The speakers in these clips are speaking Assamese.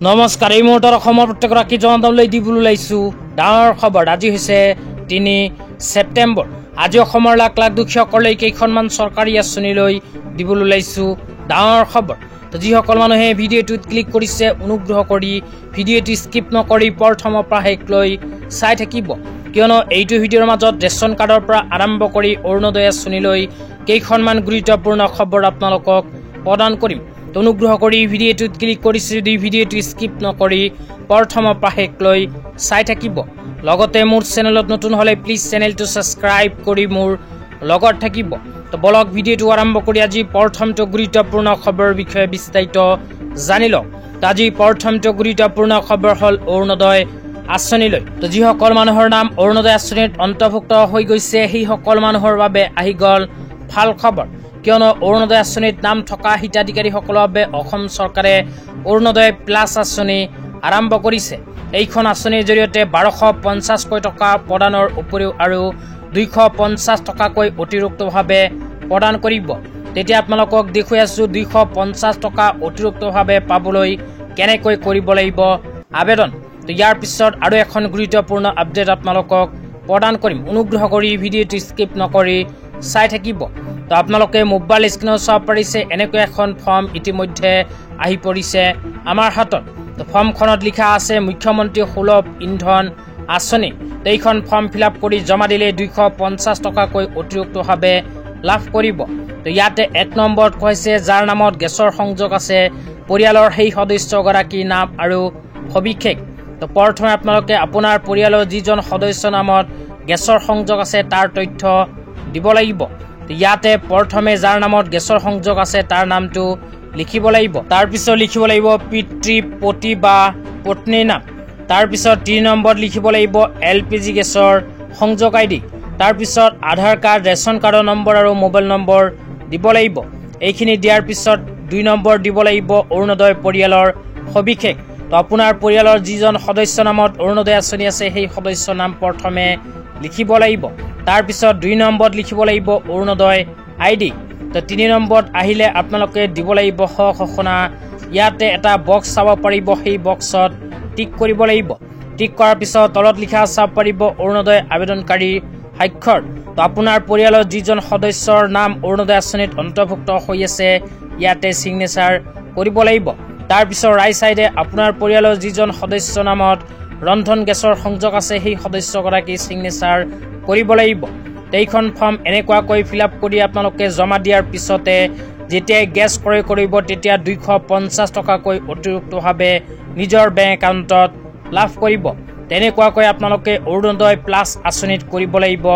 নমস্কাৰ, এই মুহূৰ্তত অসমৰ প্ৰত্যেকগৰাকী জনতালৈ দিবলৈ ওলাইছোঁ ডাঙৰ খবৰ। আজি হৈছে ৩ ছেপ্টেম্বৰ। আজি অসমৰ লাখ লাখ দুখীয়াসকলে কেইখনমান চৰকাৰী আঁচনিলৈ দিবলৈ ওলাইছোঁ ডাঙৰ খবৰ। তো যিসকল মানুহে ভিডিঅ'টোত ক্লিক কৰিছে, অনুগ্ৰহ কৰি ভিডিঅ'টো স্কিপ নকৰি প্ৰথমৰ পৰা শেষলৈ চাই থাকিব, কিয়নো এইটো ভিডিঅ'ৰ মাজত ৰেচন কাৰ্ডৰ পৰা আৰম্ভ কৰি অৰুণোদয় আঁচনিলৈ কেইখনমান গুৰুত্বপূৰ্ণ খবৰ আপোনালোকক প্ৰদান কৰিম। অনুগ্ৰহ কৰি ভিডিঅ'টোত ক্লিক কৰিছে যদি ভিডিঅ'টো স্কিপ নকৰি প্ৰথমৰ পৰা শেষলৈ চাই থাকিব। লগতে মোৰ চেনেলত নতুন হ'লে প্লিজ চেনেলটো ছাবস্ক্ৰাইব কৰি মোৰ লগত থাকিব। তো বলক ভিডিঅ'টো আৰম্ভ কৰি আজি প্ৰথমটো গুৰুত্বপূৰ্ণ খবৰৰ বিষয়ে বিস্তাৰিত জানি লওক। আজি প্ৰথমটো গুৰুত্বপূৰ্ণ খবৰ হ'ল অৰুণোদয় আঁচনিলৈ। তো যিসকল মানুহৰ নাম অৰুণোদয় আঁচনিত অন্তৰ্ভুক্ত হৈ গৈছে, সেইসকল মানুহৰ বাবে আহি গ'ল ভাল খবৰ, কিয়নো অৰুণোদয় আঁচনিত নাম থকা হিতাধিকাৰীসকলৰ বাবে অসম চৰকাৰে অৰুণোদয় প্লাছ আঁচনি আৰম্ভ কৰিছে। এইখন আঁচনিৰ জৰিয়তে ১২৫০কৈ টকা প্ৰদানৰ উপৰিও আৰু ২৫০ টকাকৈ অতিৰিক্তভাৱে প্ৰদান কৰিব। তেতিয়া আপোনালোকক দেখুৱাই আছোঁ ২৫০ টকা অতিৰিক্তভাৱে পাবলৈ কেনেকৈ কৰিব লাগিব আবেদন। তো ইয়াৰ পিছত আৰু এখন গুৰুত্বপূৰ্ণ আপডেট আপোনালোকক প্ৰদান কৰিম। অনুগ্ৰহ কৰি ভিডিঅ'টো স্কিপ নকৰি চাই থাকিব। তো আপোনালোকে মোবাইল স্ক্ৰীনত চাব পাৰিছে, এনেকৈ এখন ফৰ্ম ইতিমধ্যে আহি পৰিছে আমাৰ হাতত। তো ফৰ্মখনত লিখা আছে মুখ্যমন্ত্ৰী সুলভ ইন্ধন আঁচনি। তো এইখন ফৰ্ম ফিল আপ কৰি জমা দিলে ২৫০ টকাকৈ অতিৰিক্তভাৱে লাভ কৰিব। তো ইয়াতে ১ নম্বৰত কৈছে যাৰ নামত গেছৰ সংযোগ আছে, পৰিয়ালৰ সেই সদস্যগৰাকীৰ নাম আৰু সবিশেষ। তো প্ৰথমে আপোনালোকে আপোনাৰ পৰিয়ালৰ যিজন সদস্যৰ নামত গেছৰ সংযোগ আছে তাৰ তথ্য দিব লাগিব। ইয়াতে প্ৰথমে যাৰ নামত গেছৰ সংযোগ আছে তাৰ নামটো লিখিব লাগিব। তাৰপিছত লিখিব লাগিব পিতৃ, পতি বা পত্নীৰ নাম। তাৰপিছত ৩ নম্বৰত লিখিব লাগিব LPG গেছৰ সংযোগ ID। তাৰপিছত আধাৰ কাৰ্ড, ৰেচন কাৰ্ডৰ নম্বৰ আৰু মোবাইল নম্বৰ দিব লাগিব। এইখিনি দিয়াৰ পিছত ২ নম্বৰ দিব লাগিব অৰুণোদয় পৰিয়ালৰ সবিশেষ। তো আপোনাৰ পৰিয়ালৰ যিজন সদস্য নামত অৰুণোদয় আঁচনি আছে সেই সদস্যৰ নাম প্ৰথমে লিখিব লাগিব। তাৰপিছত ২ নম্বৰত লিখিব লাগিব অৰুণোদয় ID। তো ৩ নম্বৰত আহিলে আপোনালোকে দিব লাগিব ঘোষণা। ইয়াতে এটা বক্স চাব পাৰিব, সেই বক্সত টিক কৰিব লাগিব। টিক কৰাৰ পিছত তলত লিখা চাব পাৰিব অৰুণোদয় আবেদনকাৰী স্বাক্ষৰ। তো আপোনাৰ পৰিয়ালৰ যিজন সদস্যৰ নাম অৰুণোদয় আঁচনিত অন্তৰ্ভুক্ত হৈ আছে ইয়াতে ছিগনেচাৰ কৰিব লাগিব। তাৰপিছত ৰাইট চাইডে আপোনাৰ পৰিয়ালৰ যিজন সদস্যৰ নামত ৰন্ধন গেছৰ সংযোগ আছে সেই সদস্যগৰাকীৰ ছিগনেচাৰ কৰিব লাগিব। এইখন ফৰ্ম এনেকুৱাকৈ ফিল আপ কৰি আপোনালোকে জমা দিয়াৰ পিছতে যেতিয়াই গেছ ক্ৰয় কৰিব তেতিয়া ২৫০ টকাকৈ অতিৰিক্তভাৱে নিজৰ বেংক একাউণ্টত লাভ কৰিব। তেনেকুৱাকৈ আপোনালোকে অৰুণোদয় প্লাছ আঁচনিত কৰিব লাগিব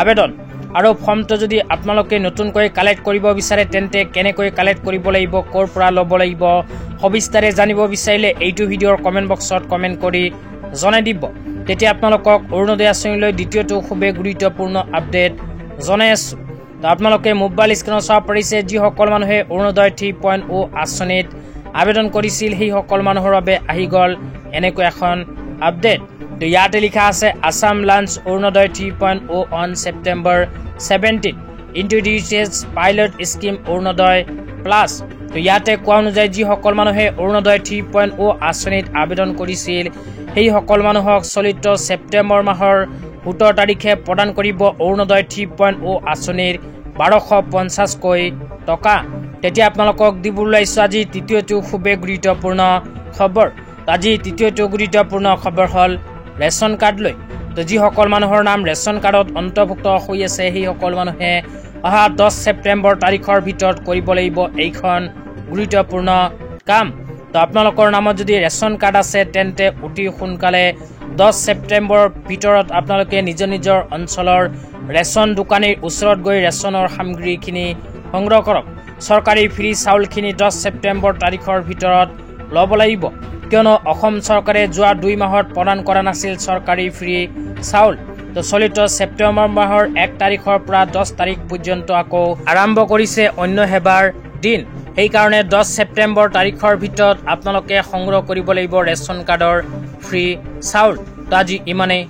আবেদন। আৰু ফৰ্মটো যদি আপোনালোকে নতুনকৈ কালেক্ট কৰিব বিচাৰে তেন্তে কেনেকৈ কালেক্ট কৰিব লাগিব, ক'ৰ পৰা ল'ব লাগিব, সবিস্তাৰে জানিব বিচাৰিলে এইটো ভিডিঅ'ৰ কমেণ্ট বক্সত কমেণ্ট কৰি জনাই দিব। তেতিয়া আপোনালোকক অৰুণোদয় আঁচনিলৈ দ্বিতীয়টো খুবেই গুৰুত্বপূৰ্ণ আপডেট জনাই আছোঁ। তো আপোনালোকে মোবাইল স্ক্ৰীনত চাব পাৰিছে যিসকল মানুহে অৰুণোদয় 3.0 আঁচনিত আবেদন কৰিছিল সেইসকল মানুহৰ বাবে আহি গ'ল এনেকৈ এখন আপডেট। তো ইয়াতে লিখা আছে Assam launch Arunodoi 3.0 on September 17 introduces pilot scheme Arunodoi plus. তো ইয়াতে কোৱা অনুযায়ী যিসকল মানুহে অৰুণোদয় 3.0 আঁচনিত আবেদন কৰিছিল সেইসকল মানুহক চলিত ছেপ্টেম্বৰ মাহৰ ১৭ তাৰিখে প্ৰদান কৰিব অৰুণোদয় 3.0 আঁচনিৰ ১২৫০কৈ টকা। তেতিয়া আপোনালোকক দিবলৈ ওলাইছোঁ আজি তৃতীয়টো খুবেই গুৰুত্বপূৰ্ণ খবৰ। আজি তৃতীয়টো গুৰুত্বপূৰ্ণ খবৰ হ'ল ৰেচন কাৰ্ড লৈ। তো যিসকল মানুহৰ নাম ৰেচন কাৰ্ডত অন্তৰ্ভুক্ত হৈ আছে সেইসকল মানুহে অহা ১০ ছেপ্টেম্বৰ তাৰিখৰ ভিতৰত কৰিব লাগিব এইখন গুৰুত্বপূৰ্ণ কাম। তো আপোনালোকৰ নামত যদি ৰেচন কাৰ্ড আছে তেন্তে অতি সোনকালে ১০ ছেপ্টেম্বৰৰ ভিতৰত আপোনালোকে নিজৰ নিজৰ অঞ্চলৰ ৰেচন দোকানীৰ ওচৰত গৈ ৰেচনৰ সামগ্ৰীখিনি সংগ্ৰহ কৰক। চৰকাৰী ফ্ৰী চাউলখিনি ১০ ছেপ্টেম্বৰ তাৰিখৰ ভিতৰত ল'ব লাগিব, কিয়নো অসম চৰকাৰে যোৱা ২ মাহত প্ৰদান কৰা নাছিল চৰকাৰী ফ্ৰী চাউল। তো চলিত ছেপ্টেম্বৰ মাহৰ ১ তাৰিখৰ পৰা ১০ তাৰিখ পৰ্যন্ত আকৌ আৰম্ভ কৰিছে অন্য সেৱাৰ দিন। সেইকাৰণে ১০ ছেপ্টেম্বৰ তাৰিখৰ ভিতৰত আপোনালোকে সংগ্ৰহ কৰিব লাগিব ৰেচন কাৰ্ডৰ ফ্ৰী চাউল। তো আজি ইমানেই।